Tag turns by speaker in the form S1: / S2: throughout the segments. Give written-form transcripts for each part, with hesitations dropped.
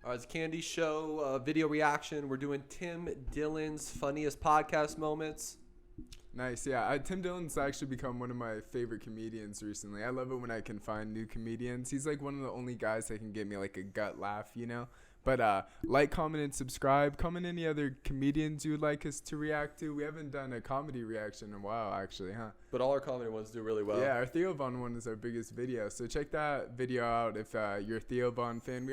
S1: It's a Kandis show, video reaction. We're doing Tim Dillon's funniest podcast moments.
S2: Nice, yeah. Tim Dillon's actually become one of my favorite comedians recently. I love it when I can find new comedians. He's like one of the only guys that can get me like a gut laugh, you know? But like, comment, and subscribe. Comment any other comedians you would like us to react to. We haven't done a comedy reaction in a while, actually, huh?
S1: But all our comedy ones do really well.
S2: Yeah, our Theo Von one is our biggest video. So check that video out if you're a Theo Von fan.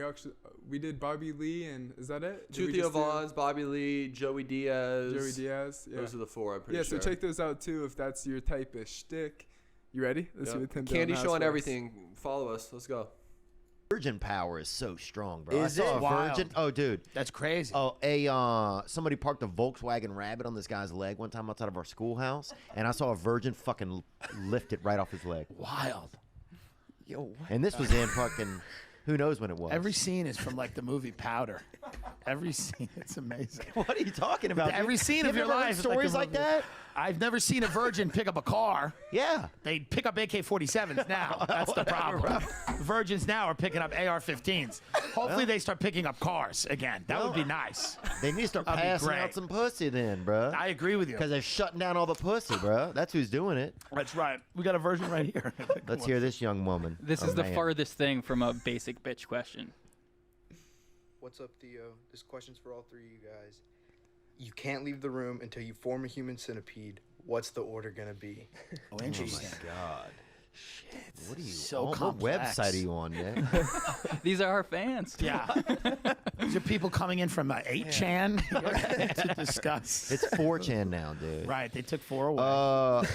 S2: We did Bobby Lee, and is that it?
S1: Two Theo Vons, Bobby Lee, Joey Diaz.
S2: Yeah.
S1: Those are the four, I'm pretty sure.
S2: Yeah, so check those out too if that's your type of shtick. You ready? Let's see what Tim Dillon
S1: Kandis
S2: has
S1: show on
S2: for us.
S1: everything. Follow us. Let's go.
S3: Virgin power is so strong, bro.
S4: Is
S3: I saw
S4: it?
S3: a virgin. Oh, dude,
S4: That's crazy.
S3: Oh, somebody parked a Volkswagen Rabbit on this guy's leg one time outside of our schoolhouse, and I saw a virgin fucking lift it right off his leg.
S4: Wild.
S3: Yo, what? And this was in fucking, who knows when it was.
S4: Every scene is from like the movie Powder. Every scene, it's amazing.
S3: What are you talking about?
S4: Every scene
S3: You
S4: of your
S3: ever heard
S4: life. is
S3: stories
S4: the
S3: like
S4: movie.
S3: that?
S4: I've never seen a virgin pick up a car.
S3: Yeah.
S4: They pick up AK-47s now. That's the problem. Virgins now are picking up AR-15s. Hopefully they start picking up cars again. That would be nice.
S3: They need to start
S4: That'd be
S3: passing
S4: great.
S3: out some pussy then, bro.
S4: I agree with you.
S3: Because they're shutting down all the pussy, bro. That's who's doing it.
S4: That's right. We got a virgin right here.
S3: Let's hear this young woman.
S5: This
S3: or
S5: is the
S3: man.
S5: farthest thing from a basic bitch question.
S6: What's up, Theo? This question's for all three of you guys. You can't leave the room until you form a human centipede. What's the order gonna be?
S4: Oh, interesting.
S3: Oh, my God.
S4: Shit.
S3: What are you
S4: So
S3: on? What
S4: complex.
S3: website are you on, man?
S5: These are our fans.
S4: Yeah. These are people coming in from 8chan to discuss.
S3: It's 4chan now, dude.
S4: Right. They took 4 away.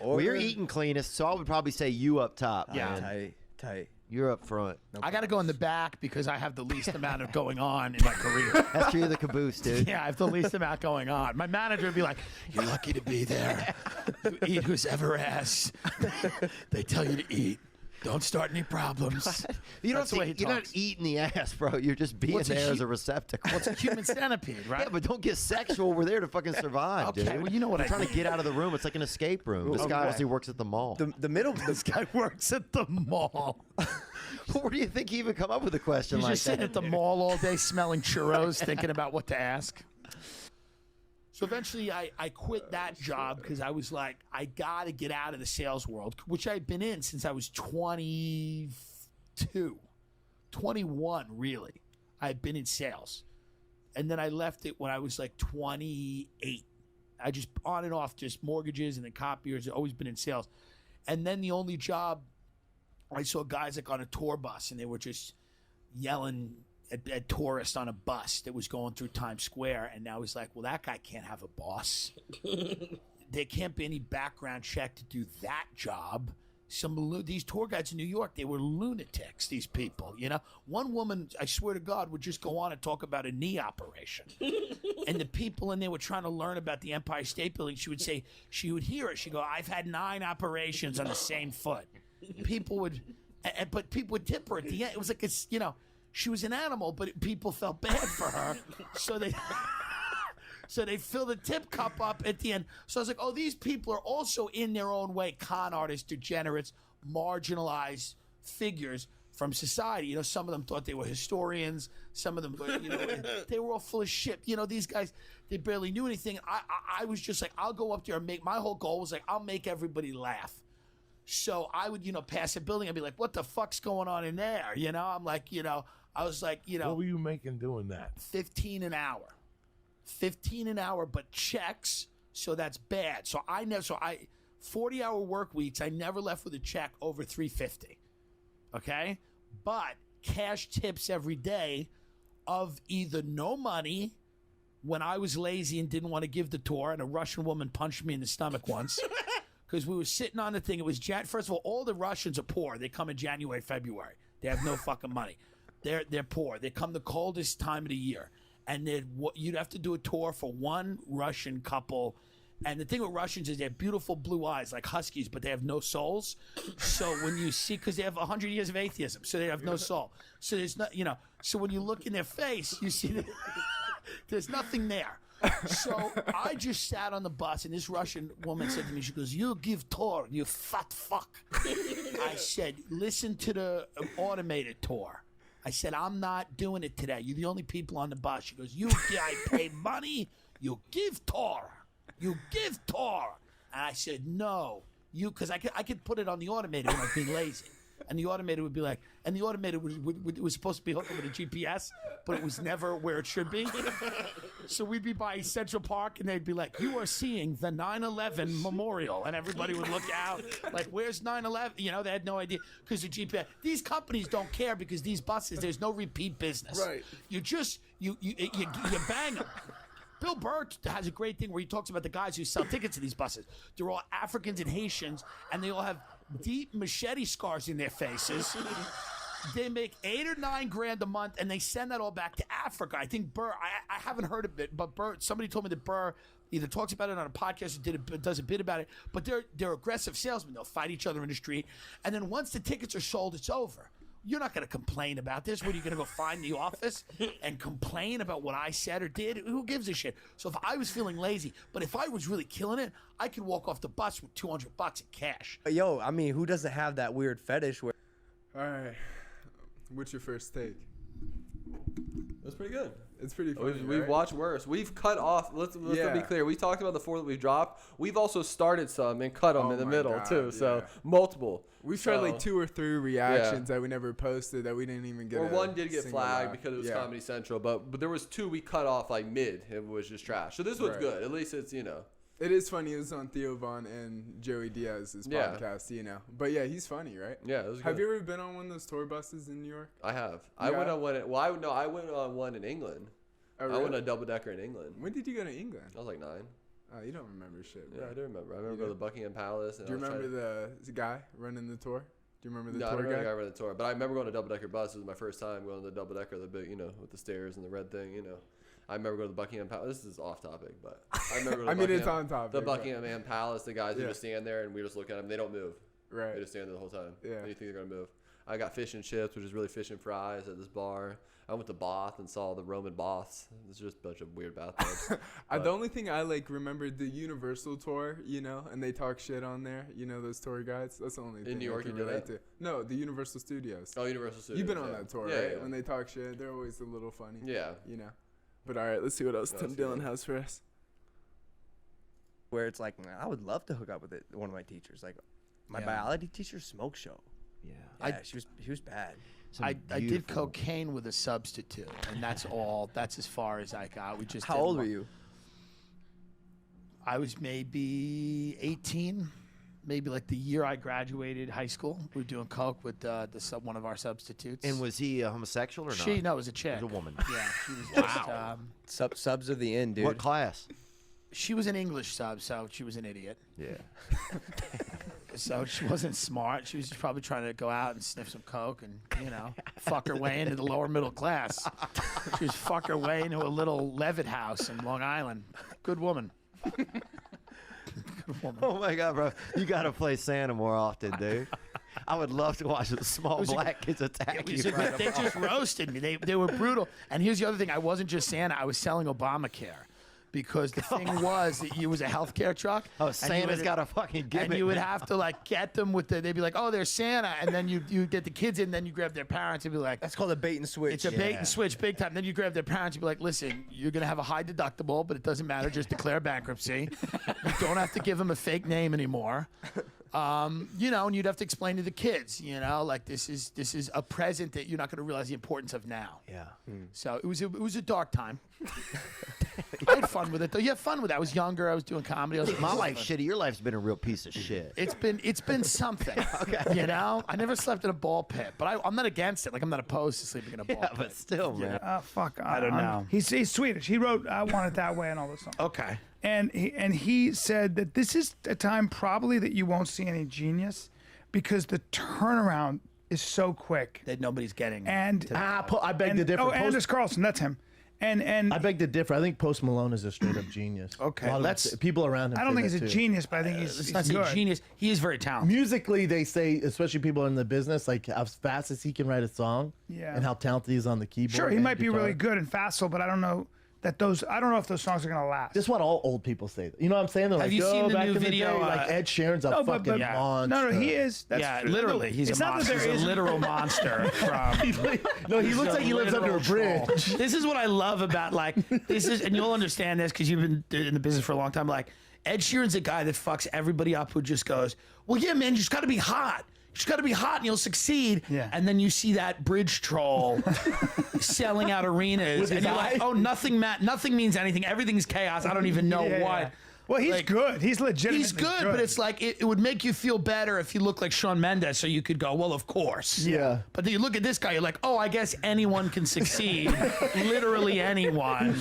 S3: Well, you're eating cleanest, so I would probably say you up top.
S4: Yeah.
S3: Man.
S6: Tight.
S3: You're up front.
S4: I got to go in the back because I have the least amount of going on in my career.
S3: That's true, the caboose, dude.
S4: Yeah, I have the least amount going on. My manager would be like, "You're lucky to be there. You eat who's ever asked. They tell you to eat. Don't start any problems."
S3: You
S4: That's the way he
S3: you're not
S4: talks.
S3: eating the ass, bro. You're just being
S4: What's a
S3: there
S4: hu-
S3: as a receptacle.
S4: What's a human centipede, right?
S3: Yeah, but don't get sexual. We're there to fucking survive,
S4: Okay,
S3: dude.
S4: well, you know what
S3: We're
S4: I
S3: trying to
S4: mean.
S3: get out of the room. It's like an escape room. This guy
S4: Okay.
S3: obviously works at the mall.
S6: The middle.
S4: This guy works at the mall.
S3: Where do you think he even come up with a question
S4: He's
S3: like
S4: just sitting
S3: that?
S4: at the mall all day smelling churros, thinking about what to ask. So eventually I quit that job because I was like, I got to get out of the sales world, which I'd been in since I was 22, 21, really. I had been in sales. And then I left it when I was like 28. I just on and off, just mortgages and then copiers, always been in sales. And then the only job I saw guys like on a tour bus and they were just yelling at tourists on a bus that was going through Times Square. And I was like, well, that guy can't have a boss. There can't be any background check to do that job. These tour guides in New York, they were lunatics, these people, you know? One woman, I swear to God, would just go on and talk about a knee operation. And the people in there were trying to learn about the Empire State Building. She would say, she would hear it. She'd go, I've had 9 operations on the same foot. People would, but people would tip her at the end. It was like, it's, you know, she was an animal, but people felt bad for her. So they fill the tip cup up at the end. So I was like, oh, these people are also in their own way con artists, degenerates, marginalized figures from society. You know, some of them thought they were historians. Some of them, you know, they were all full of shit. You know, these guys, they barely knew anything. I was just like, I'll go up there and my whole goal was like, I'll make everybody laugh. So I would, you know, pass a building and be like, what the fuck's going on in there? You know, I'm like, you know, I was like, you know.
S7: What were you making doing that?
S4: 15 an hour. 15 an hour, but checks, so that's bad. So 40-hour work weeks, I never left with a check over $350. Okay? But cash tips every day of either no money when I was lazy and didn't want to give the tour, and a Russian woman punched me in the stomach once. Because we were sitting on the thing. It was first of all the Russians are poor. They come in January, February. They have no fucking money. They're poor. They come the coldest time of the year. And you'd have to do a tour for one Russian couple. And the thing with Russians is they have beautiful blue eyes like huskies, but they have no souls. So when you see, because they have 100 years of atheism, so they have no soul. So there's not, you know, so when you look in their face, you see that there's nothing there. So I just sat on the bus, and this Russian woman said to me, she goes, "You give tour, you fat fuck." I said, "Listen to the automated tour." I said, "I'm not doing it today. You're the only people on the bus." She goes, I pay money. You give tour. You give tour." And I said, "No, because I could put it on the automated when I was being lazy." And the automated would be like, and the automated was supposed to be hooked up with a GPS, but it was never where it should be. So we'd be by Central Park, and they'd be like, "You are seeing the 9/11 memorial," and everybody would look out like, "Where's 9/11?" You know, they had no idea because the GPS. These companies don't care because these buses, there's no repeat business.
S2: Right.
S4: You just you bang them. Bill Burr has a great thing where he talks about the guys who sell tickets to these buses. They're all Africans and Haitians, and they all have deep machete scars in their faces. They make $8 or $9 grand a month, and they send that all back to Africa. I think Burr, I haven't heard of it, but Burr, somebody told me that Burr either talks about it on a podcast or does a bit about it, but they're aggressive salesmen. They'll fight each other in the street, and then once the tickets are sold, it's over. You're not going to complain about this. What, are you going to go find the office and complain about what I said or did? Who gives a shit? So if I was feeling lazy, but if I was really killing it, I could walk off the bus with $200 in cash.
S7: Yo, I mean, who doesn't have that weird fetish where?
S2: All right. What's your first take?
S1: That's pretty good.
S2: It's pretty funny.
S1: We've
S2: right?
S1: watched worse. We've cut off. Let's
S2: Yeah.
S1: be clear. We talked about the 4 that we've dropped. We've also started some and cut them
S2: Oh
S1: in the
S2: my
S1: middle
S2: God,
S1: too. So
S2: yeah.
S1: multiple.
S2: We've tried like
S1: So-
S2: 2 or 3 reactions that we never posted that we didn't even get.
S1: Or
S2: a
S1: one did get
S2: single
S1: flagged
S2: laugh.
S1: because it was
S2: Yeah.
S1: Comedy Central, but there was 2 we cut off like mid. It was just trash. So this was
S2: Right.
S1: good. At least it's
S2: It is funny. It was on Theo Von and Joey Diaz's
S1: Yeah.
S2: podcast, But yeah, he's funny, right?
S1: Yeah, it was
S2: Have
S1: good.
S2: you ever been on one of those tour buses in New York?
S1: I have. I
S2: Yeah?
S1: went on one. Well, I went on one in England.
S2: Oh,
S1: I
S2: really?
S1: went on a double decker in England.
S2: When did you go to England?
S1: I was like 9.
S2: Oh, you don't remember shit, bro.
S1: Yeah, I do remember. I remember
S2: You
S1: going to
S2: do?
S1: the Buckingham Palace. And
S2: Do you
S1: I was
S2: remember the guy running the tour? Do you remember the
S1: No, I
S2: tour
S1: don't remember
S2: guy?
S1: the guy running the tour, but I remember going to double decker bus. It was my first time going to the double decker, the big, with the stairs and the red thing. I remember going to the Buckingham Palace. This is off topic, but I remember going to
S2: I mean, it's
S1: Buckingham-
S2: on topic.
S1: the
S2: but-
S1: Buckingham Palace. The guys who
S2: Yeah.
S1: just stand there and we just look at them. They don't move.
S2: Right.
S1: They just stand there the whole time.
S2: Yeah.
S1: And you think they're gonna move. I got fish and chips, which is really fish and fries at this bar. I went to Bath and saw the Roman baths. It's just a bunch of weird bathtubs.
S2: The only thing I remembered the Universal tour, and they talk shit on there. Those tour guides. That's the only thing
S1: New York
S2: I can
S1: you did
S2: relate
S1: that?
S2: to. No, the Universal Studios.
S1: Oh, Universal Studios.
S2: You've been on
S1: yeah.
S2: that tour,
S1: Yeah,
S2: right?
S1: yeah.
S2: When they talk shit, they're always a little funny.
S1: Yeah.
S2: But all right, let's see what else
S1: No,
S2: Tim
S1: let's
S2: Dillon
S1: see.
S2: has for us.
S7: Where it's like, I would love to hook up with one of my teachers. Like, my biology teacher, smoke show.
S3: Yeah.
S7: Yeah, she was bad.
S3: Some
S4: I did
S3: beautiful-
S4: cocaine with a substitute, and that's all. That's as far as I got. We just.
S7: How
S4: did
S7: old
S4: one-
S7: were you?
S4: I was maybe 18, maybe like the year I graduated high school. We were doing coke with one of our substitutes.
S3: And was he a homosexual or not?
S4: she? No, it was a chick.
S3: It was a woman.
S4: Yeah, she was just.
S7: Subs are the end, dude.
S3: What class?
S4: She was an English sub, so she was an idiot.
S3: Yeah.
S4: So she wasn't smart. She was just probably trying to go out and sniff some coke and, fuck her way into the lower middle class. She was fuck her way into a little Levitt house in Long Island. Good woman. Good woman.
S3: Oh my God, bro! You gotta play Santa more often, dude. I would love to watch the small
S4: was a-
S3: black kids attack
S4: It
S3: you.
S4: was a
S3: right
S4: good- they just roasted me. They were brutal. And here's the other thing. I wasn't just Santa. I was selling Obamacare. Because the thing was that you was a healthcare truck.
S3: Oh,
S4: and you
S3: Santa's
S4: would-
S3: got a fucking gimmick.
S4: And you would
S3: man.
S4: have to get them with they'd be like, oh, there's Santa. And then you get the kids in, then you grab their parents and be like,
S7: That's called a bait and switch.
S4: it's a bait and switch big time. Then you grab their parents and be like, listen, you're going to have a high deductible, but it doesn't matter. Just declare bankruptcy. You don't have to give them a fake name anymore. And you'd have to explain to the kids, this is a present that you're not going to realize the importance of now.
S3: Yeah.
S4: So it was a dark time. I had fun with it though. You have fun with it. I was younger. I was doing comedy. I was
S3: My life's shitty. Your life's been a real piece of shit.
S4: It's been something. Okay. I never slept in a ball pit, but I'm not against it. Like I'm not opposed to sleeping in a ball
S3: Yeah,
S4: pit.
S3: but still, man.
S8: Fuck.
S4: I don't know.
S8: He's Swedish. He wrote "I Want It That Way" and all this stuff.
S4: Okay.
S8: And he said that this is a time probably that you won't see any genius because the turnaround is so quick.
S4: That nobody's getting.
S8: And
S9: I beg to differ.
S8: Oh,
S9: Post-
S8: Anders Carlson, that's him. And
S9: I beg to differ. I think Post Malone is a straight up genius.
S4: Okay,
S9: A lot of
S4: let's-
S9: people around him.
S8: I don't
S9: say
S8: think he's
S9: that
S8: a
S9: too.
S8: genius, but I think he's
S4: Let's not say
S8: good.
S4: genius. He is very talented.
S9: Musically, they say, especially people in the business, like how fast as he can write a song,
S8: Yeah.
S9: and how talented he is on the keyboard.
S8: Sure, he
S9: and
S8: might be
S9: guitar.
S8: really good and facile, but I don't know that those. I don't know if those songs are gonna last.
S9: This is what all old people say. You know what I'm saying? They're
S4: Have
S9: like,
S4: you seen the
S9: back
S4: new
S9: in
S4: video,
S9: The day, like Ed Sheeran's a fucking
S8: yeah.
S9: monster.
S8: No, he is. That's
S4: yeah,
S8: true.
S4: literally, he's
S8: It's
S4: a
S8: not that
S4: monster.
S8: there
S4: He's a
S8: is-
S4: literal monster.
S9: No, he looks like he lives under a
S4: literal
S9: bridge.
S4: troll. This is what I love about this is, and you'll understand this because you've been in the business for a long time. Like Ed Sheeran's a guy that fucks everybody up who just goes, well, yeah, man, you just got to be hot. You just got to be hot and you'll succeed.
S8: Yeah.
S4: And then you see that bridge troll selling out arenas,
S9: With
S4: and
S9: his
S4: you're like,
S9: eye?
S4: oh, nothing means anything. Everything's chaos. I don't even know
S8: Yeah.
S4: what.
S8: Well, he's
S4: Like,
S8: good. He's legitimately
S4: He's good, but it's like it would make you feel better if you look like Shawn Mendes, so you could go, well, of course.
S9: Yeah.
S4: But then you look at this guy, you're like, oh, I guess anyone can succeed. Literally anyone.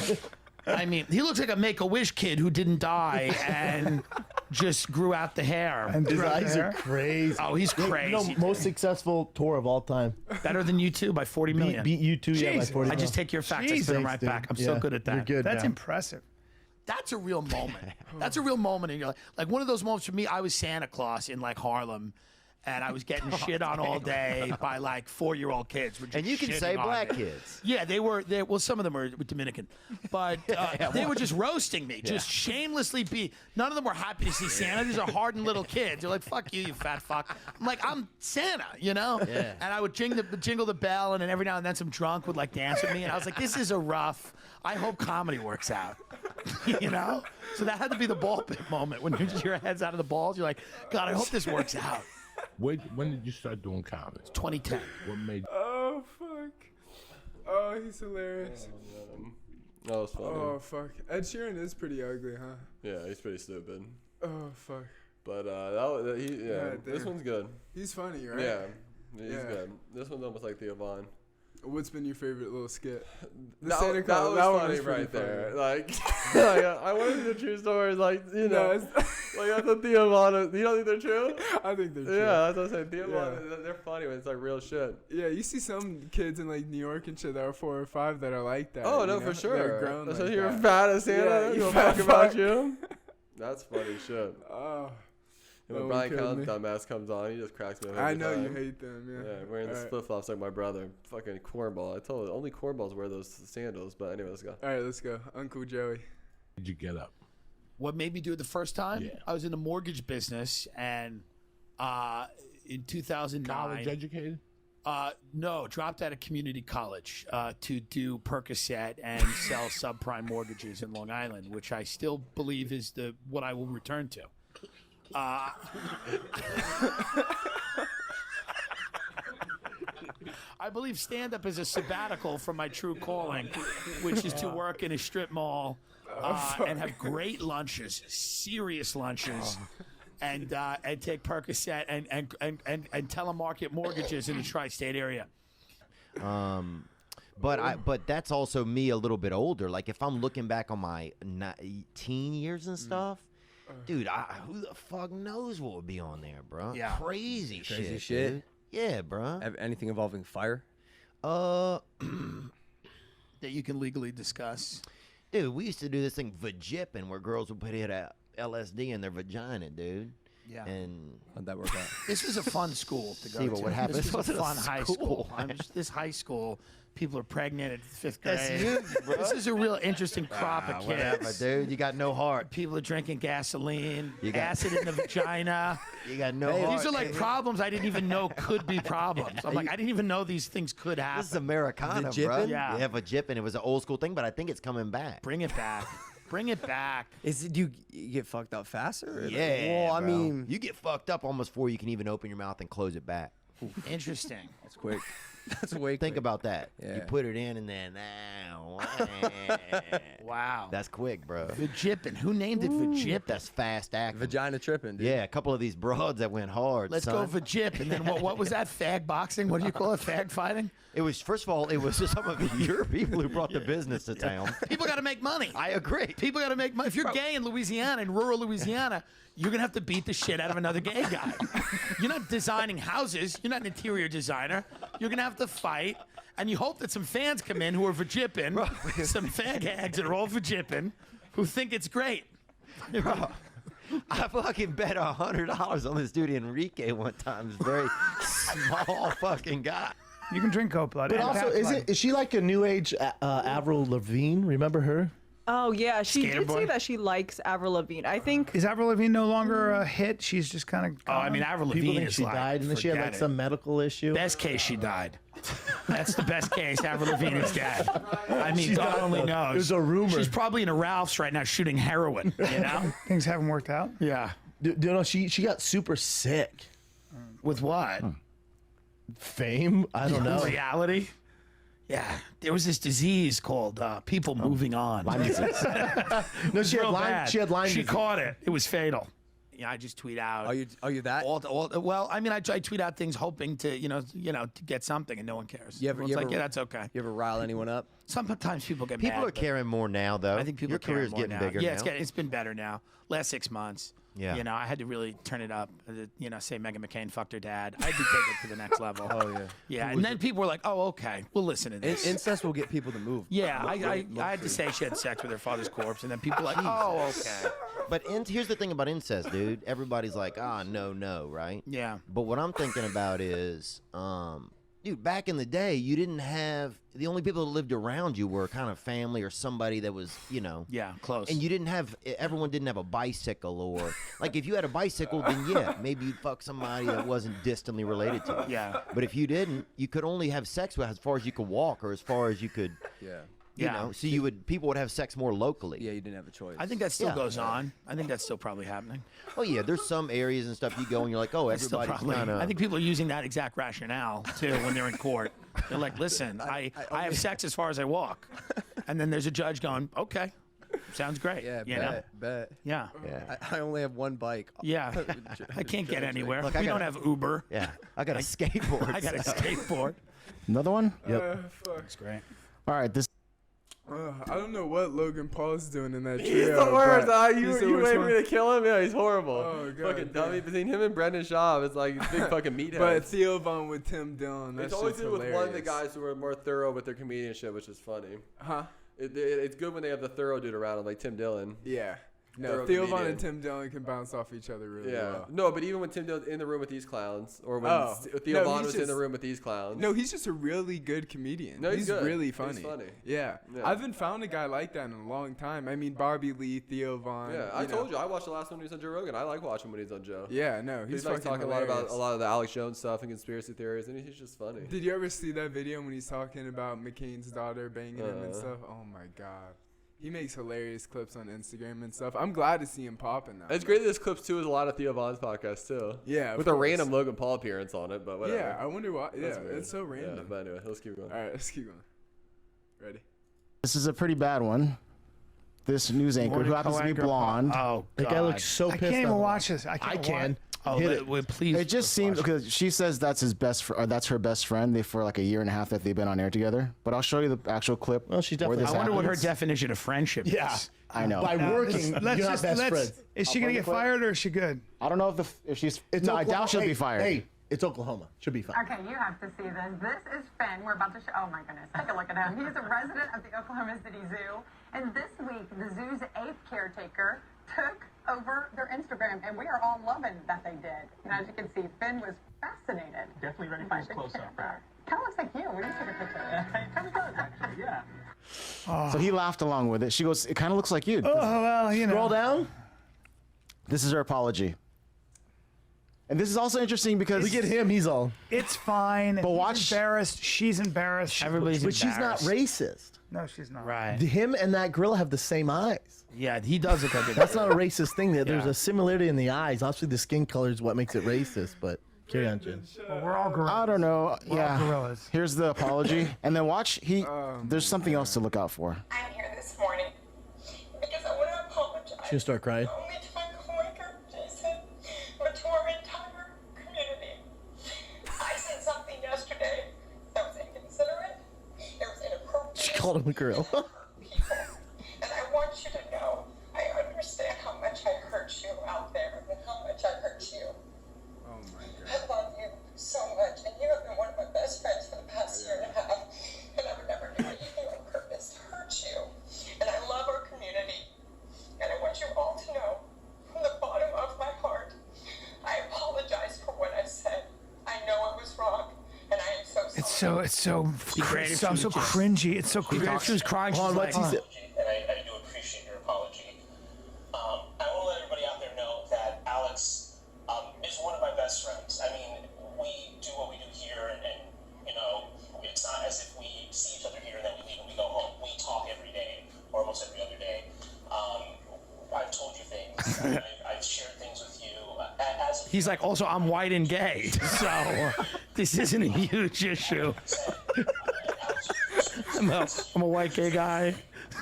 S4: I mean, he looks like a Make-A-Wish kid who didn't die and just grew out the hair.
S8: And
S9: His
S8: throughout
S9: eyes
S8: there.
S9: are crazy.
S4: Oh, he's
S9: You
S4: crazy.
S9: know, most successful tour of all time.
S4: Better than you two by 40 million.
S9: Beat you two, yeah, by
S8: Jesus.
S9: 40
S4: I just take your facts, I spin them
S9: Thanks,
S4: right
S9: dude.
S4: back. I'm so
S9: Yeah,
S4: good at that.
S9: You're good.
S8: That's
S9: now.
S8: impressive.
S4: That's a real moment. That's a real moment in your life. Like one of those moments for me, I was Santa Claus in like Harlem. And I was getting shit on all day by like 4-year-old kids. Were just
S3: And you can
S4: shitting
S3: say
S4: on
S3: black
S4: me.
S3: kids.
S4: Yeah, they were. Well, some of them were Dominican, but they were just roasting me, just shamelessly. None of them were happy to see Santa. These are hardened little kids. They're like, "Fuck you, you fat fuck." I'm like, I'm Santa, you know.
S3: Yeah.
S4: And I would jingle the bell, and then every now and then some drunk would like dance with me, and I was like, "This is a rough. I hope comedy works out." You know. So that had to be the ball pit moment when your head's out of the balls. You're like, God, I hope this works out.
S10: When did you start doing comedy?
S4: 2010.
S10: What made
S2: Oh fuck. Oh, he's hilarious.
S1: That was funny.
S2: Oh fuck. Ed Sheeran is pretty ugly, huh?
S1: Yeah, he's pretty stupid.
S2: Oh fuck.
S1: But this
S2: damn.
S1: one's good.
S2: He's funny, right?
S1: Yeah, he's
S2: Yeah.
S1: good. This one's almost like Theo Von.
S2: What's been your favorite little skit? The
S1: That,
S2: Santa
S1: that
S2: Claus.
S1: was
S2: That one
S1: funny
S2: was pretty
S1: right there.
S2: funny.
S1: Like, I wanted the true stories. Like, you know, like that's what Theo Von. You don't think they're true?
S2: I think they're true.
S1: Yeah, that's what I'm saying. Theo
S2: Yeah.
S1: Von, they're funny when it's like real shit.
S2: Yeah, you see some kids in like New York and shit that are 4 or 5 that are like that.
S1: Oh
S2: you
S1: no,
S2: know?
S1: for sure.
S2: They're grown
S1: That's
S2: like
S1: what you're
S2: that.
S1: fat as Santa.
S2: Yeah,
S1: Yeah,
S2: you
S1: you
S2: fat
S1: talk about
S2: fuck.
S1: you. That's funny shit.
S2: Oh,
S1: And when
S2: that
S1: Brian
S2: one killed
S1: Callen's
S2: me.
S1: dumbass comes on, he just cracks me up.
S2: I
S1: every
S2: know you
S1: time.
S2: hate them. Yeah.
S1: Yeah, wearing the
S2: Alright.
S1: flip flops like my brother. Fucking cornball. I told you, only cornballs wear those sandals. But anyway, let's go.
S2: All right, let's go. Uncle Joey.
S10: did you get up?
S4: What made me do it the first time?
S10: Yeah.
S4: I was in the mortgage business, and in 2009,
S10: College educated?
S4: no, dropped out of community college to do Percocet and sell subprime mortgages in Long Island, which I still believe is what I will return to. I believe stand-up is a sabbatical from my true calling, which is to work in a strip mall and have great lunches, serious lunches, and take Percocet and telemarket mortgages in the tri-state area.
S3: But that's also me a little bit older. Like if I'm looking back on my teen years and stuff, dude, who the fuck knows what would be on there, bro?
S4: Yeah.
S3: Crazy shit.
S7: shit.
S3: Dude. Yeah, bro.
S7: Have anything involving fire?
S4: That you can legally discuss.
S3: Dude, we used to do this thing vajipping where girls would put it at LSD in their vagina, dude.
S4: Yeah.
S3: And
S7: How'd that work out?
S4: This was a fun school to go
S3: See, but
S4: to.
S3: what happened-
S4: This
S3: this
S4: was a
S3: wasn't a
S4: fun high
S3: school,
S4: school.
S3: man.
S4: This high school, people are pregnant at 5th grade.
S3: That's huge, bro.
S4: This is a real interesting crop of
S3: whatever,
S4: kids.
S3: dude. You got no heart.
S4: People are drinking gasoline,
S3: You got-
S4: acid in the vagina.
S3: You got no heart.
S4: These are like problems I didn't even know could be problems. I'm like, I didn't even know these things could happen.
S3: This is Americana, bro.
S7: Vajipping?
S4: Yeah.
S3: Vajipping. It was an old school thing, but I think it's coming back.
S4: Bring it back. Bring it back.
S7: Do you get fucked up faster?
S3: Yeah.
S7: Well, I
S3: bro.
S7: mean,
S3: you get fucked up almost before you can even open your mouth and close it back.
S4: Interesting.
S7: that's quick. That's way
S3: Think
S7: quick.
S3: about that. You
S7: Yeah.
S3: put it in and then
S4: Wow.
S3: that's quick, bro.
S4: Vajippin. Who named it Vajippin?
S3: That's fast acting.
S7: Vagina tripping, dude.
S3: Yeah, a couple of these broads that went hard.
S4: Let's
S3: son.
S4: go Vajip. And then what was that? Fag boxing? What do you call it? Fag fighting?
S3: It was first of all, it was some of your people who brought the business to town.
S4: People got to make money.
S3: I agree.
S4: People got to make money. If you're gay in Louisiana, in rural Louisiana, you're going to have to beat the shit out of another gay guy. You're not designing houses. You're not an interior designer. You're going to have to fight. And you hope that some fans come in who are vajipping, some fag hags that are all vajipping, who think it's great.
S3: Bro, I fucking bet $100 on this dude Enrique one time. This very small fucking guy.
S8: You can drink goat blood.
S9: But
S8: and
S9: also,
S8: bat blood.
S9: is she like a new age Avril Lavigne? Remember her?
S11: Oh yeah, she
S8: Skater
S11: did
S8: boy?
S11: say that she likes Avril Lavigne. I think.
S8: Is Avril Lavigne no longer a hit? She's just kind of.
S4: Oh, I mean, Avril
S9: People
S4: Lavigne
S9: think
S4: is
S9: she
S4: like,
S9: died, and then she had like
S4: forget it.
S9: some medical issue.
S4: Best case, she died. That's the best case. Avril Lavigne is dead. I mean,
S9: She's
S4: God
S9: not,
S4: only
S9: though.
S4: knows.
S9: There's a rumor.
S4: She's probably in a Ralph's right now shooting heroin. You know?
S8: Things haven't worked out.
S4: Yeah.
S9: Do you know she got super sick?
S4: With what?
S9: Fame? I don't know.
S4: Reality? Yeah. There was this disease called people moving on.
S9: Lyme disease. No, she had
S4: Real
S9: Lyme.
S4: bad.
S9: She had Lyme
S4: She
S9: disease.
S4: caught it. It was fatal. Yeah, I just tweet out.
S7: Are you that?
S4: Well, I mean, I tweet out things hoping to, to get something, and no one cares.
S7: You ever-
S4: Everyone's
S7: you
S4: like,
S7: ever-
S4: yeah, that's okay.
S7: You ever rile anyone up?
S4: Sometimes people get
S3: People
S4: mad.
S3: are caring more now, though.
S4: I think people
S3: Your
S4: are caring
S3: career's
S4: more
S3: getting
S4: now.
S3: bigger
S4: Yeah,
S3: now.
S4: it's been better now. Last 6 months.
S3: Yeah.
S4: You know, I had to really turn it up. Say Meghan McCain fucked her dad. I had to take it to the next level.
S7: Oh yeah.
S4: Yeah, and then people were like, "Oh, okay, we'll listen to this."
S7: Incest will get people to move.
S4: Yeah, I had to say she had sex with her father's corpse, and then people were like, "Oh, okay."
S3: But here's the thing about incest, dude. Everybody's like, no, right?
S4: Yeah.
S3: But what I'm thinking about is, dude, back in the day, you didn't have the only people that lived around you were kind of family or somebody that was,
S4: Yeah, close.
S3: and you didn't have everyone didn't have a bicycle or like if you had a bicycle, then yeah, maybe you'd fuck somebody that wasn't distantly related to you.
S4: Yeah.
S3: But if you didn't, you could only have sex with as far as you could walk or as far as you could.
S7: Yeah.
S3: You know, so people would have sex more locally.
S7: Yeah, you didn't have a choice.
S4: I think that still
S3: Yeah.
S4: goes on. I think that's still probably happening.
S3: Oh yeah, there's some areas and stuff you go and you're like, oh,
S4: It's still
S3: everybody's
S4: probably.
S3: kind of.
S4: I think people are using that exact rationale too when they're in court. They're like, "Listen, I have sex as far as I walk," and then there's a judge going, "Okay, sounds great."
S7: Yeah,
S4: you know?
S7: bet.
S4: Yeah.
S7: I only have one bike.
S4: Yeah. I can't get anywhere.
S3: Look, I
S4: We
S3: got
S4: don't have Uber.
S3: Yeah, I got a skateboard.
S4: I got a skateboard.
S2: Another one?
S3: Yep.
S4: That's great.
S2: All right, this. I don't know what Logan Paul's doing in that trio.
S1: He's the worst.
S2: but
S1: You
S2: he's the
S1: waiting
S2: worst
S1: for me
S2: one.
S1: to kill him? Yeah, he's horrible.
S2: Oh, God,
S1: fucking
S2: yeah.
S1: dummy. Between him and Brendan Schaub, it's like big fucking meatheads.
S2: But Theo Von with Tim Dillon, that's
S1: It's always
S2: just
S1: good with
S2: hilarious.
S1: one of the guys who are more thorough with their comedianship, which is funny.
S2: Huh?
S1: It's good when they have the thorough dude around them, like Tim Dillon.
S2: Yeah. No,
S1: Thorough
S2: Theo Von
S1: comedian.
S2: and Tim Dillon can bounce off each other really
S1: Yeah.
S2: well.
S1: No, but even when Tim Dillon's in the room with these clowns, or when
S2: Oh.
S1: Theo
S2: No,
S1: Von
S2: he's
S1: was in the
S2: just-
S1: room with these clowns.
S2: No, he's just a really good comedian.
S1: No, he's good.
S2: really
S1: He's
S2: funny.
S1: funny.
S2: Yeah.
S1: Yeah.
S2: I haven't found a guy like that in a long time. I mean, Barbie Lee, Theo Von.
S1: Yeah, I told you. I watched the last one when he was on Joe Rogan. I like watching when he's on Joe.
S2: Yeah, no, he's
S1: like
S2: fucking
S1: talking a lot about
S2: hilarious.
S1: a lot of the Alex Jones stuff and conspiracy theories, and he's just funny.
S2: Did you ever see that video when he's talking about McCain's daughter banging him and stuff? Oh my god. He makes hilarious clips on Instagram and stuff. I'm glad to see him popping now.
S1: It's great that this clips too is a lot of Theo Von's podcast too.
S2: Yeah,
S1: with
S2: of
S1: a
S2: course.
S1: random Logan Paul appearance on it, but whatever.
S2: Yeah, I wonder why.
S1: That's
S2: Yeah,
S1: weird.
S2: it's so random.
S1: Yeah, but anyway, let's keep going.
S2: All right, let's keep going. Ready?
S12: This is a pretty bad one. This news anchor who happens to be blonde.
S4: Oh,
S9: That guy looks so
S8: I
S9: pissed.
S8: can't even
S9: off.
S8: watch this. I can.
S4: Oh,
S9: Hit it.
S4: well, please.
S12: It just seems because she says that's his best, or that's her best friend. They for like a year and a half that they've been on air together. But I'll show you the actual clip.
S9: Well, she's
S12: where
S9: definitely.
S12: this
S4: I wonder what her
S12: happens.
S4: definition of friendship
S9: Yeah.
S4: is.
S12: I know.
S9: By working, you're not best friends.
S8: Is she gonna get fired or is she good?
S12: I don't know if she's.
S9: It's
S12: no, I
S9: Oklahoma.
S12: doubt she'll
S9: Hey,
S12: be fired.
S9: Hey, it's Oklahoma. She'll be fine.
S13: Okay, you have to see this. This is Finn. We're about to show. Oh my goodness, take a look at him. He's a resident of the Oklahoma City Zoo, and this week the zoo's 8th caretaker took over their Instagram, and we are all loving that they did. And as you can see, Finn was fascinated.
S14: Definitely ready for his close-up.
S13: Kind of looks like you. We didn't take a picture.
S14: Kind of does, actually, yeah.
S12: So he laughed along with it. She goes, "It kind of looks like you."
S8: Oh well, you know.
S9: Scroll down.
S12: This is her apology. And this is also interesting because
S9: We get him. He's all.
S8: It's fine.
S12: But
S8: He's
S12: watch-
S8: embarrassed. She's embarrassed.
S4: Everybody's
S9: But she's not
S4: embarrassed.
S9: racist.
S8: No, she's not.
S4: Right.
S9: Him and that gorilla have the same eyes.
S4: Yeah, he does look like a
S9: That's not a racist thing. There's
S4: Yeah.
S9: a similarity in the eyes. Obviously, the skin color is what makes it racist. But carry on, Jen.
S8: Well, we're all gorillas.
S12: I don't know.
S8: We're all
S12: Yeah.
S8: gorillas.
S12: Here's the apology, and then watch. There's something else to look out for.
S13: I'm here this morning because I want to apologize.
S9: She's gonna start crying.
S13: Only to my coworker, Jason, but to our entire community. I said something yesterday that was inconsiderate. It was inappropriate.
S9: She called him a gorilla.
S13: People. And I want you to know, I understand how much I hurt you out there and how much I hurt you.
S2: Oh my
S13: I
S2: god.
S13: love you so much, and you have been one of my best friends for the past year and a half, and I would never do anything on purpose to hurt you. And I love our community, and I want you all to know, from the bottom of my heart, I apologize for what I said. I know it was wrong, and I am so sorry.
S8: It's so
S4: greatest
S8: I'm
S4: if she
S8: so
S4: was just-
S8: cringy. It's so
S4: Be great if she was crying. She's
S9: Hold on,
S4: like,
S9: what's he say?
S15: And I do appreciate your apology. I want to let everybody out there know that Alex is one of my best friends. I mean, we do what we do here, and you know, it's not as if we see each other here and then we leave and we go home. We talk every day, or almost every other day. I've told you things. I've shared things with you.
S4: He's like, also, I'm white and gay, so this isn't a huge issue. I'm a white gay guy,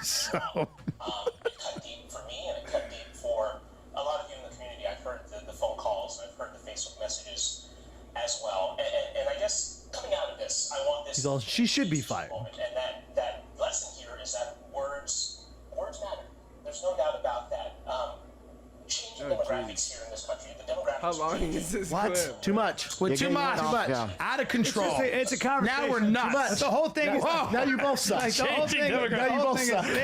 S4: so.
S15: It cut deep for me, and it cut deep for a lot of you in the community. I've heard the phone calls, and I've heard the Facebook messages as well. And I guess coming out of this, I want this.
S9: He's all, she should be fired.
S15: Moment. And that lesson here is that words matter. There's no doubt about that. Changing demographics here in this country. The demographics.
S2: How long is this
S8: What?
S2: clip?
S9: Too much.
S4: We're
S8: You're
S4: too
S8: getting
S4: much.
S8: off,
S9: yeah.
S4: Out of control.
S8: It's a conversation.
S4: Now we're nuts.
S8: Too much. The whole thing is
S9: Now you both suck.
S8: like, the whole thing.
S4: Changing
S8: The whole
S9: demographics.
S8: thing is,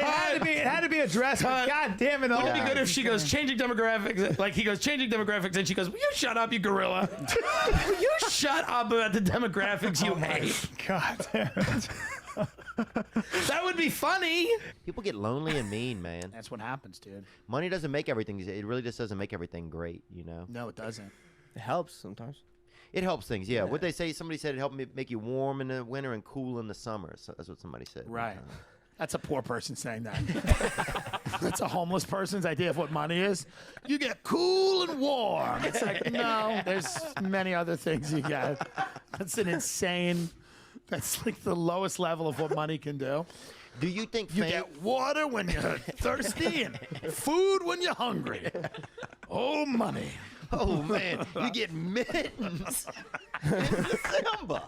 S8: it had to be addressed. But God damn it! The
S4: Wouldn't
S8: whole
S4: it be good if she goes changing demographics? Like he goes changing demographics, and she goes, "Will you shut up, you gorilla? Will you shut up about the demographics you hate?"
S8: God damn it.
S4: That would be funny.
S3: People get lonely and mean, man.
S4: That's what happens, dude.
S3: Money doesn't make everything. It really just doesn't make everything great, you know.
S4: No, it doesn't.
S7: It helps sometimes.
S3: It helps things, yeah. What they say, somebody said it helped make you warm in the winter and cool in the summer. So that's what somebody said.
S4: Right. That's a poor person saying that. That's a homeless person's idea of what money is. You get cool and warm. It's like, no, there's many other things you get. That's an insane, that's like the lowest level of what money can do.
S3: Do you think
S4: You get water when you're thirsty and food when you're hungry. Oh, money.
S3: Oh, man. You get mittens in December.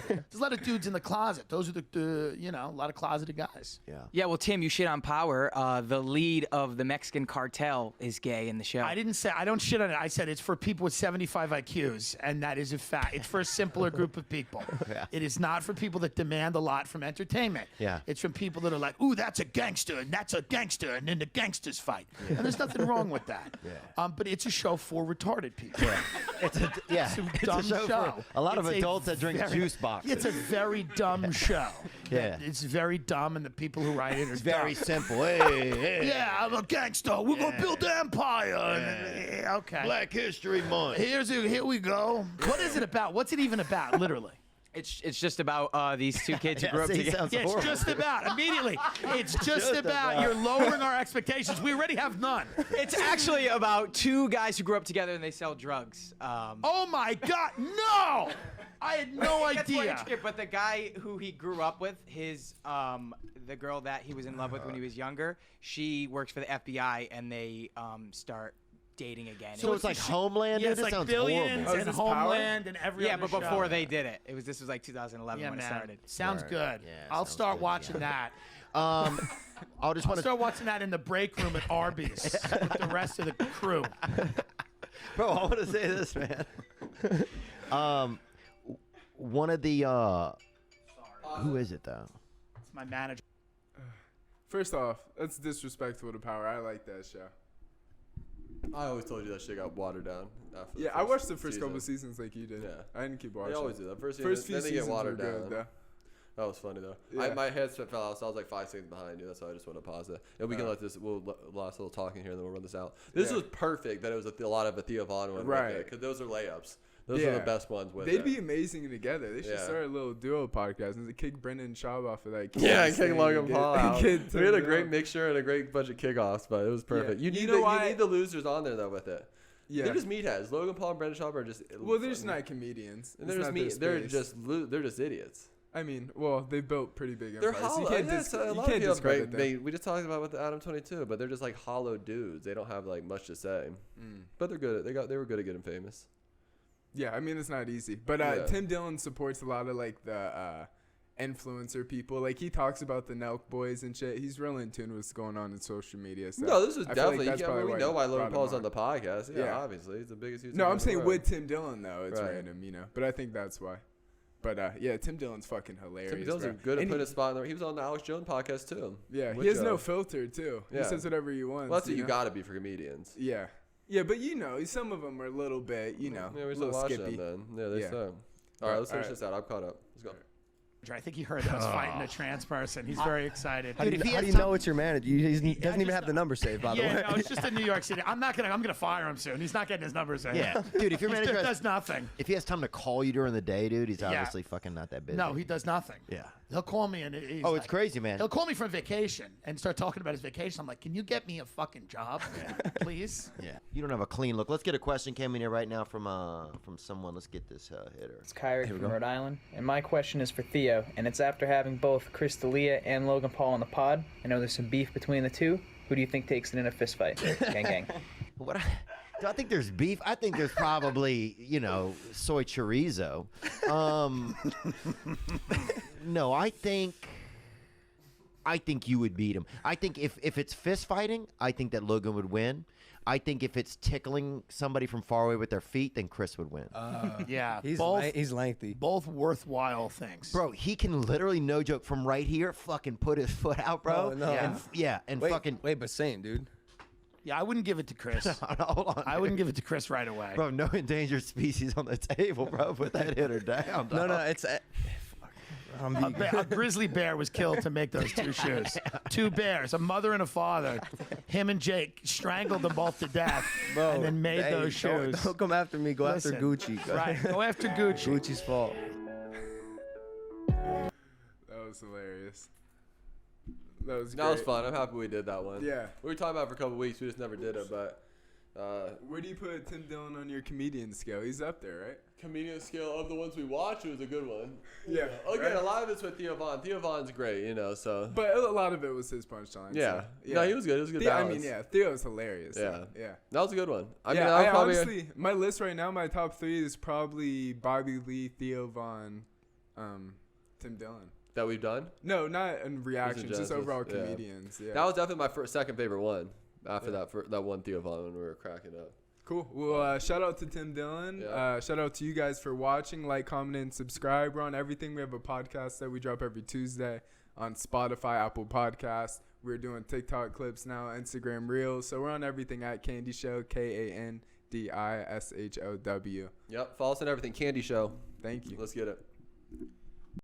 S4: There's a lot of dudes in the closet. Those are the a lot of closeted guys.
S3: Yeah.
S16: Yeah, well, Tim, you shit on Power. The lead of the Mexican cartel is gay in the show.
S4: I don't shit on it. I said it's for people with 75 IQs, and that is a fact. It's for a simpler group of people.
S3: Yeah.
S4: It is not for people that demand a lot from entertainment.
S3: Yeah.
S4: It's from people that are like, ooh, that's a gangster, and that's a gangster, and then the gangsters fight. And there's nothing wrong with that.
S3: Yeah.
S4: But it's a show for retarded people.
S3: Yeah. It's a
S4: dumb
S3: show for a lot of
S4: It's
S3: adults that drink juice boxes.
S4: It's a very dumb show.
S3: Yeah.
S4: It's very dumb, and the people who write it are
S3: very
S4: dumb.
S3: simple. Hey.
S4: Yeah, I'm a gangster. We're gonna build the empire. Okay.
S3: Black History Month.
S4: Here we go. What is it about? What's it even about? Literally.
S16: It's just about these two kids who grew up
S3: see,
S16: together.
S3: sounds
S4: Yeah, it's
S3: horrible.
S4: just about immediately. It's just about you're lowering our expectations. We already have none.
S16: It's actually about two guys who grew up together and they sell drugs.
S4: Oh my God, no! I had no
S16: That's what
S4: idea.
S16: but the guy who he grew up with, the girl that he was in love with when he was younger, she works for the FBI, and they start dating again.
S3: So it's like Homeland?
S4: Yeah,
S3: Dude,
S4: it's
S3: this
S4: like
S3: sounds
S4: Billions
S3: horrible.
S4: and
S2: this
S4: Homeland and every
S16: yeah,
S4: other
S16: but before
S4: show.
S16: they did it, this was like 2011
S4: Yeah,
S16: when it
S4: man.
S16: started.
S4: Sounds
S3: Right.
S4: good.
S3: Yeah,
S4: I'll
S3: sounds
S4: start
S3: good,
S4: watching that.
S3: I'll just
S4: I'll
S3: want to.
S4: start watching that in the break room at Arby's with the rest of the crew.
S3: Bro, I want to say this, man. One of the who is it though?
S4: It's my manager.
S2: First off, that's disrespectful to Power. I like that show.
S1: I always told you that shit got watered down. After
S2: Yeah, I watched the first couple seasons like you did.
S1: Yeah.
S2: I didn't keep watching.
S1: They always do that. First
S2: few
S1: then they get
S2: seasons
S1: watered
S2: were
S1: down.
S2: good, though.
S1: That was funny though.
S2: Yeah.
S1: My headset fell out, so I was like 5 seconds behind you. That's why I just want to pause it. And we can let this. We'll last little talking here, and then we'll run this out. This was perfect. That it was a lot of a Theo Vaughn one,
S2: Right.
S1: Because those are layups. Those are the best ones with
S2: They'd
S1: it.
S2: be amazing together. They should
S1: Yeah.
S2: start a little duo podcast and kick Brendan Schaub off of that.
S1: Yeah, and kick Logan Paul out. We
S2: Tim
S1: had a
S2: Dillon.
S1: great mixture and a great bunch of kickoffs, but it was perfect.
S2: Yeah.
S1: You
S2: You
S1: need
S2: know why-
S1: you need the losers on there though with it.
S2: Yeah.
S1: They're just meatheads. Logan Paul and Brendan Schaub are just.
S2: Well, they're just not comedians.
S1: And
S2: It's
S1: they're just
S2: not their
S1: They're
S2: space.
S1: they're just idiots.
S2: I mean, well, they built pretty big
S1: They're
S2: empires.
S1: hollow.
S2: You can't,
S1: Yeah,
S2: dis-
S1: so a
S2: you
S1: lot
S2: can't
S1: of people have
S2: discredit
S1: great.
S2: them.
S1: We just talked about with the Adam 22, but they're just like hollow dudes. They don't have like much to say.
S2: Mm.
S1: But they're good. They were good at getting famous.
S2: Yeah, I mean, it's not easy. But
S1: Yeah.
S2: Tim Dillon supports a lot of like the influencer people. Like he talks about the Nelk boys and shit. He's real in tune with what's going on in social media. So
S1: No, this is
S2: I feel like
S1: definitely.
S2: that's probably
S1: we know why
S2: he
S1: Logan
S2: brought
S1: Paul's
S2: him
S1: on the podcast. Yeah, obviously he's the biggest.
S2: No,
S1: YouTuber
S2: I'm
S1: in the
S2: saying
S1: world.
S2: with Tim Dillon though, it's
S1: Right.
S2: random, you know. But I think that's why. But yeah, Tim Dillon's fucking hilarious.
S1: Tim Dillon's
S2: bro.
S1: good at
S2: And
S1: putting a spot in there. He was on the Alex Jones podcast too.
S2: Yeah,
S1: with
S2: he has no
S1: Joe.
S2: filter too.
S1: Yeah.
S2: He says whatever he wants.
S1: Well, that's what you
S2: know?
S1: got to be for comedians.
S2: Yeah. Yeah, but you know, some of them are a little bit, you know,
S1: Yeah, we
S2: a
S1: still
S2: little
S1: watch
S2: skippy.
S1: them then. Yeah, they
S2: Yeah.
S1: suck. All right, let's finish
S2: All
S1: this out. I'm caught up. Let's go.
S4: I think he heard that I was fighting a trans person. He's very excited.
S7: How do you know it's your manager? He doesn't even have the number saved, by the way.
S4: Yeah, no, it's just in New York City. I'm gonna fire him soon. He's not getting his number saved.
S3: Yeah, dude. If your
S4: He
S3: manager
S4: does nothing.
S3: if he has time to call you during the day, dude, he's obviously fucking not that busy.
S4: No, he does nothing.
S3: Yeah.
S4: He'll call me and he's
S3: Oh, it's crazy, man.
S4: He'll call me from vacation and start talking about his vacation. I'm like, can you get me a fucking job, please?
S3: Yeah. You don't have a clean look. Let's get a question came in here right now from someone. Let's get this hitter.
S17: It's Kyrie from Rhode Island, and my question is for Theo, and it's after having both Chris D'Elia and Logan Paul on the pod. I know there's some beef between the two. Who do you think takes it in a fist fight? Gang, gang.
S3: Do I think there's beef? I think there's probably, soy chorizo. No, I think you would beat him. I think if it's fist fighting, I think that Logan would win. I think if it's tickling somebody from far away with their feet, then Chris would win.
S4: Yeah,
S7: he's lengthy.
S4: Both worthwhile things.
S3: Bro, he can literally, no joke, from right here, fucking put his foot out, bro.
S7: Oh, no.
S3: And
S7: wait,
S3: fucking.
S7: Wait, but same, dude.
S4: Yeah, I wouldn't give it to Chris.
S3: Hold on,
S4: I wouldn't give it to Chris right away.
S3: Bro, no endangered species on the table, bro. Put that hitter down.
S7: No,
S3: dog.
S7: it's.
S4: A grizzly bear was killed to make those two shoes. Two bears, a mother and a father. Him and Jake strangled them both to death,
S7: Bro,
S4: and then made those shoes.
S7: Don't come after me. Go
S4: Listen,
S7: after Gucci.
S4: Right, go after Gucci.
S7: Gucci's fault.
S2: That was hilarious. That was
S1: That was fun. I'm happy we did that one.
S2: Yeah.
S1: We were talking about it for a couple weeks. We just never did it, but.
S2: Where do you put Tim Dillon on your comedian scale? He's up there, right?
S1: Comedian scale of the ones we watched, it was a good one.
S2: Yeah.
S1: Again,
S2: right?
S1: a lot of it's with Theo Von. Theo Von's great, so.
S2: But a lot of it was his punchline.
S1: Yeah.
S2: So, yeah.
S1: No, he was good. It was a good balance.
S2: Theo's hilarious.
S1: Yeah.
S2: So, yeah.
S1: That was a good one.
S2: I honestly, my list right now, my top 3 is probably Bobby Lee, Theo Von, Tim Dillon.
S1: That we've done?
S2: No, not in reactions, just overall comedians. Yeah.
S1: That was definitely my second favorite one. After that one Theo Von when we were cracking up.
S2: Cool. Well, shout out to Tim Dillon.
S1: Yeah.
S2: Shout out to you guys for watching. Like, comment, and subscribe. We're on everything. We have a podcast that we drop every Tuesday on Spotify, Apple Podcasts. We're doing TikTok clips now, Instagram Reels. So we're on everything at Candy Show, KANDISHOW.
S1: Yep. Follow us on everything. Candy Show.
S2: Thank you.
S1: Let's get it.